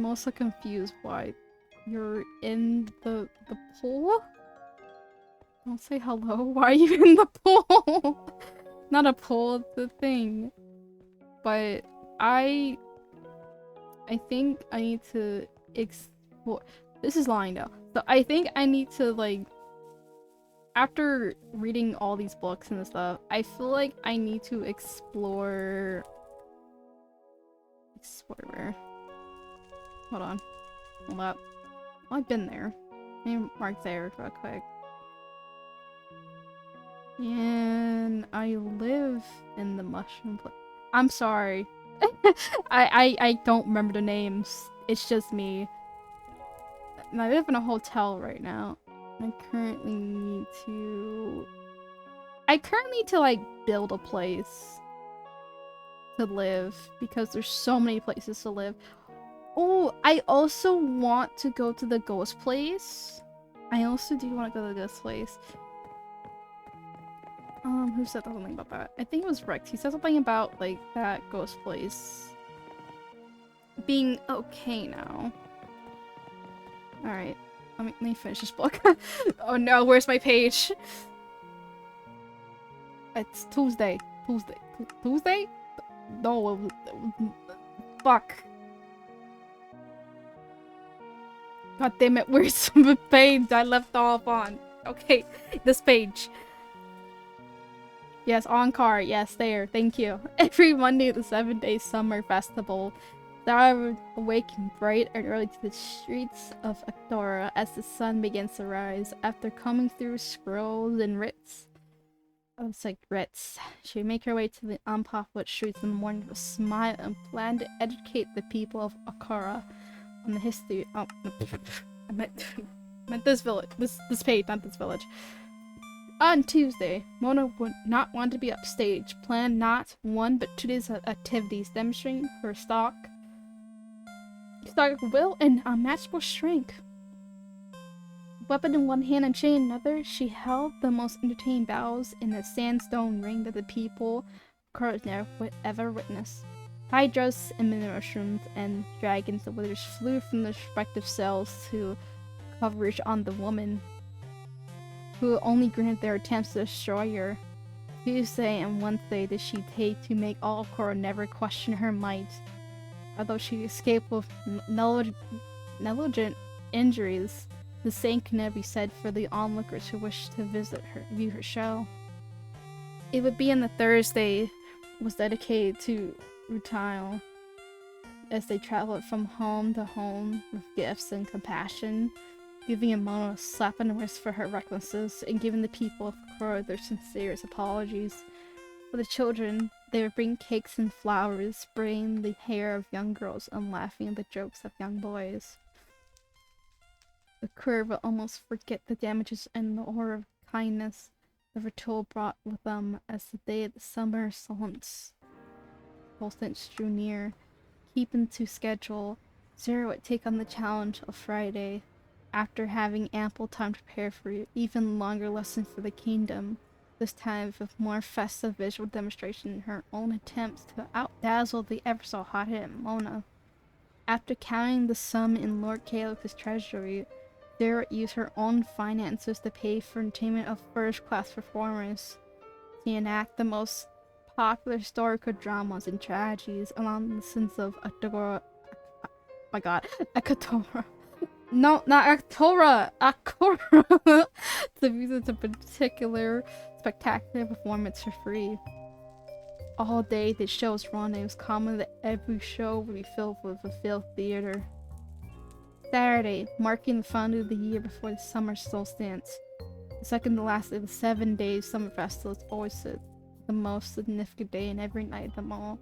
also confused why you're in the pool? Don't say hello. Why are you in the pool? Not a pool, the thing. But I think I need to explore. This is lying though. So I think I need to like, after reading all these books and stuff, I feel like I need to explore where? Hold on. Hold up. Well, I've been there. Let me mark there real quick. And I live in the mushroom place. I'm sorry. I don't remember the names. It's just me. And I live in a hotel right now. I currently need to like build a place to live because there's so many places to live. Oh, I also want to go to the ghost place. I also do want to go to the ghost place. Who said something about that? I think it was Rex. He said something about like that ghost place being okay now. Alright. Let me finish this book. Oh no, where's my page? It's Tuesday. Tuesday? No, fuck. God damn it, where's the page I left off on? Okay, this page. Yes, on card. Yes, there. Thank you. Every Monday of the 7-day summer festival, there would awaken bright and early to the streets of Akdora as the sun begins to rise. After coming through scrolls and writs, she would make her way to the unpopulated streets in the morning with a smile and plan to educate the people of Akara on the history. Oh, I meant this village. This page, not this village. On Tuesday, Mona would not want to be upstage. Planned not 1 but 2 days of activities demonstrating her stock will and unmatchable strength. Weapon in one hand and chain in another, she held the most entertaining battles in the sandstone ring that the people could never would ever witness. Hydras and mini mushrooms and dragons and withers flew from their respective cells to coverage on the woman, who only granted their attempts to destroy her. Tuesday and Wednesday did she take to make all of Korra never question her might. Although she escaped with negligent injuries, the same can never be said for the onlookers who wished to view her show. It would be on the Thursday was dedicated to Rutile, as they traveled from home to home with gifts and compassion, giving Mona a slap on the wrist for her recklessness and giving the people of Korra their sincerest apologies. For the children, they would bring cakes and flowers, spraying the hair of young girls and laughing at the jokes of young boys. The Korra would almost forget the damages and the horror of kindness the ritual brought with them as the day of the summer solstice drew near. Keeping to schedule, Zero would take on the challenge of Friday, after having ample time to prepare for even longer lessons for the kingdom, this time with more festive visual demonstration in her own attempts to outdazzle the ever so hot-headed Mona. After counting the sum in Lord Calix's treasury, Zero used her own finances to pay for entertainment of first-class performers to enact the most popular historical dramas and tragedies along the sense of Aktora. Oh my god, Akatora. No, not Aktora! Akora! To visit a particular spectacular performance for free. All day the show was run, and it was common that every show would be filled with a filled theater. Saturday, marking the final of the year before the summer solstice. The second to last of the 7 days summer festival is always the most significant day in every night of them all.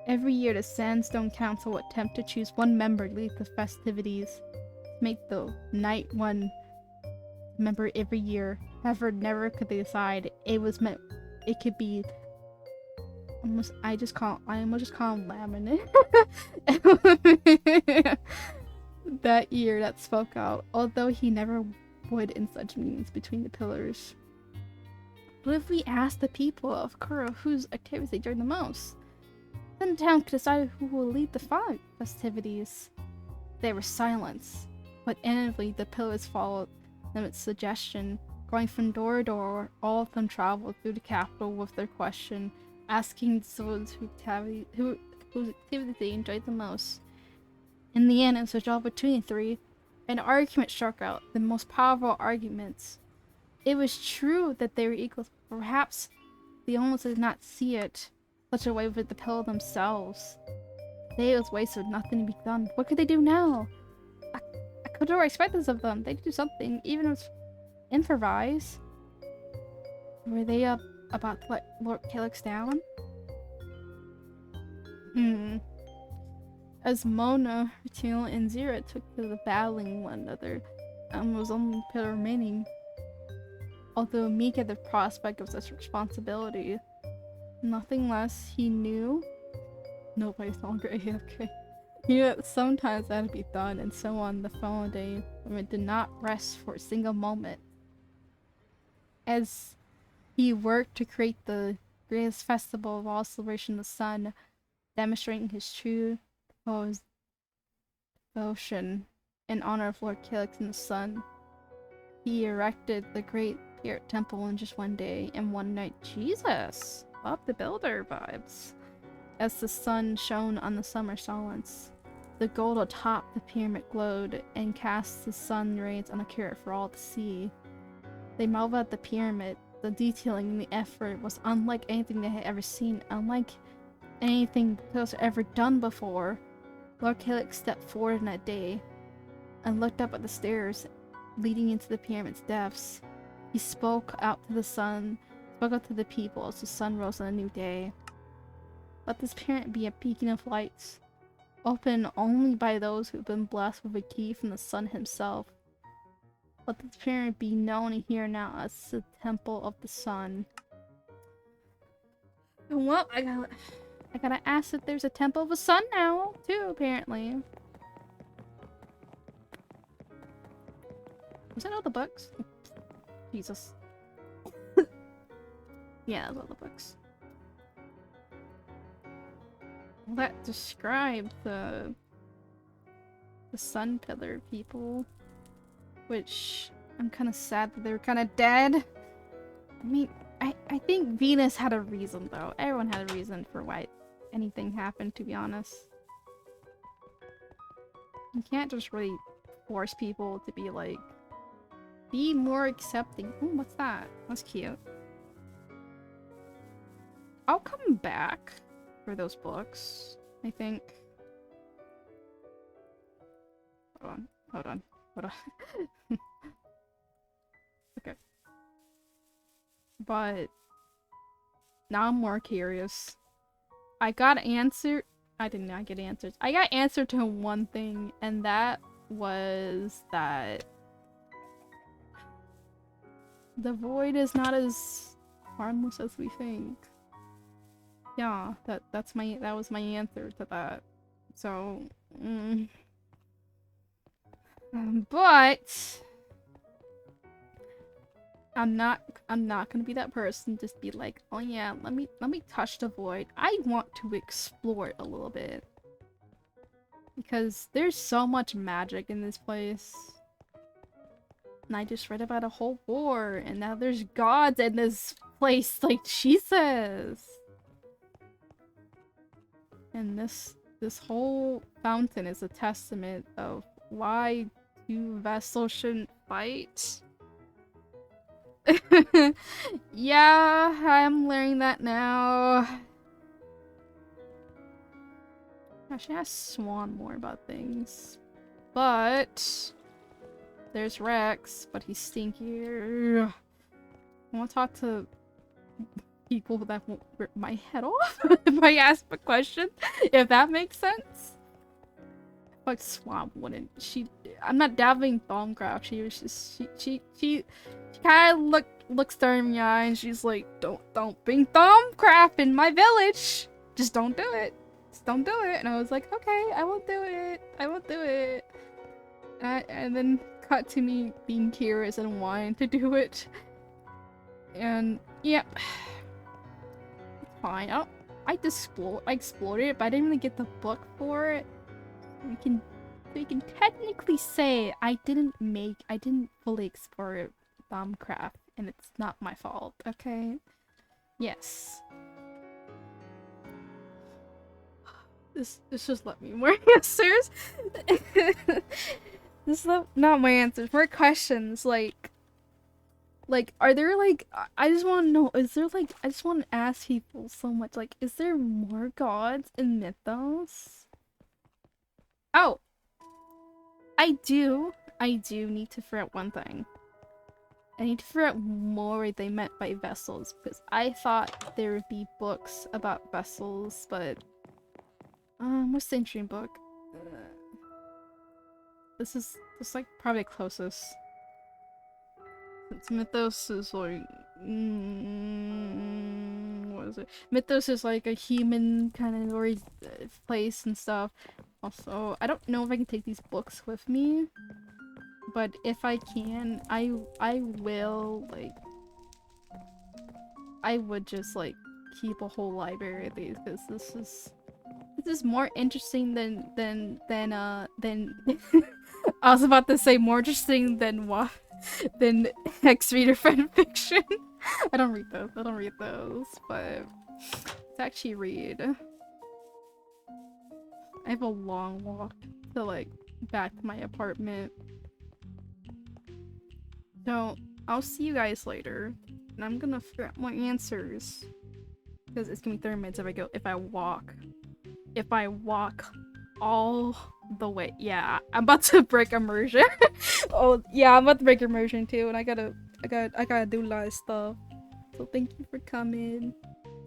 Every year the Sandstone Council would attempt to choose one member to lead the festivities, to make the night one member every year. However, never could they decide. It could be almost I almost just call him Laminate. That year that spoke out, although he never would in such meetings between the pillars. But if we ask the people of Kura whose activities they enjoy the most, then the town could decide who will lead the festivities. There was silence, but inevitably the pillars followed Limit's suggestion. Going from door to door, all of them traveled through the capital with their question, asking those whose activities they enjoyed the most. In the end, it was a job between the three. An argument struck out, the most powerful arguments. It was true that they were equals, but perhaps the almost did not see it such a way with the pillow themselves. The day was wasted, nothing to be done. What could they do now? I could have expected this of them. They could do something, even if it's improvise. Were they about to let Lord Calix down? As Mona, Teal, and Zira took to the battling one another, was only pillar remaining. Although Meek had the prospect of such responsibility, nothing less he knew. Nobody's longer AFK. He knew that sometimes that had to be done, and so on the following day, when it did not rest for a single moment. As he worked to create the greatest festival of all celebration of the sun, demonstrating his true devotion in honor of Lord Calix and the sun. He erected the great Spirit Temple in just one day and one night. Jesus! Love the builder vibes. As the sun shone on the summer silence, the gold atop the pyramid glowed and cast the sun rays on a carrot for all to see. They marveled at the pyramid. The detailing and the effort was unlike anything they had ever seen, unlike anything those had ever done before. Lord Calix stepped forward in that day and looked up at the stairs leading into the pyramid's depths. He spoke out to the sun, spoke out to the people as the sun rose on a new day. Let this pyramid be a beacon of lights, opened only by those who have been blessed with a key from the sun himself. Let this pyramid be known here now as the Temple of the Sun. Well, I gotta ask if there's a Temple of the Sun now, too, apparently. Was that all the books? Jesus. Yeah, that's all the books. That described the Sun Pillar people, which I'm kind of sad that they were kind of dead. I mean, I think Venus had a reason, though. Everyone had a reason for why anything happened, to be honest. You can't just really force people to be like, be more accepting. Ooh, what's that? That's cute. I'll come back for those books, I think. Hold on. Okay. But now I'm more curious. I got answer. I did not get answers. I got answer to one thing, and that was that the void is not as harmless as we think. Yeah, that was my answer to that. So, but I'm not gonna be that person. Just be like, oh yeah, let me touch the void. I want to explore it a little bit because there's so much magic in this place. And I just read about a whole war, and now there's gods in this place, like Jesus. And this whole fountain is a testament of why two vessels shouldn't fight. Yeah, I'm learning that now. I should ask Swan more about things. But there's Rex, but he's stinkier. I want to talk to people that won't rip my head off if I ask a question, if that makes sense. Like Swamp wouldn't. I'm not dabbling Thaumcraft. She was just she kind of looks her in the eye and she's like, don't bring Thaumcraft in my village. Just don't do it. Just don't do it. And I was like, okay, I won't do it. I won't do it. And then cut to me being curious and wanting to do it. And yep, it's fine. I explored it, but I didn't really get the book for it. We can technically say I didn't fully explore Thaumcraft, and it's not my fault, okay? Yes. This just let me more answers. This is not my answers. More questions, like are there like I just want to know, is there like I just want to ask people so much, like, is there more gods in Mythos? Oh, I do need to figure out one thing. I need to figure out more what they meant by vessels, because I thought there would be books about vessels, but what's the ancient book? This is like probably closest. Since Mythos is like what is it? Mythos is like a human kind of place and stuff. Also, I don't know if I can take these books with me, but if I can, I will, like, I would just like keep a whole library of these, because this is more interesting than I was about to say more interesting than what than X-Reader fanfiction. I don't read those, but let's actually read. I have a long walk to like back to my apartment. So I'll see you guys later, and I'm gonna figure out more answers, because it's gonna be 30 minutes if I walk. If I walk all the way. Yeah, I'm about to break immersion. Oh yeah, I'm about to break immersion too, and I gotta do a lot of stuff. So thank you for coming.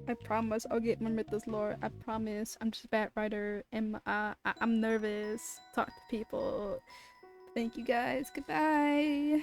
I promise I'll get my Mythos lore. I promise. I'm just a bad writer, and I'm nervous. Talk to people. Thank you guys. Goodbye.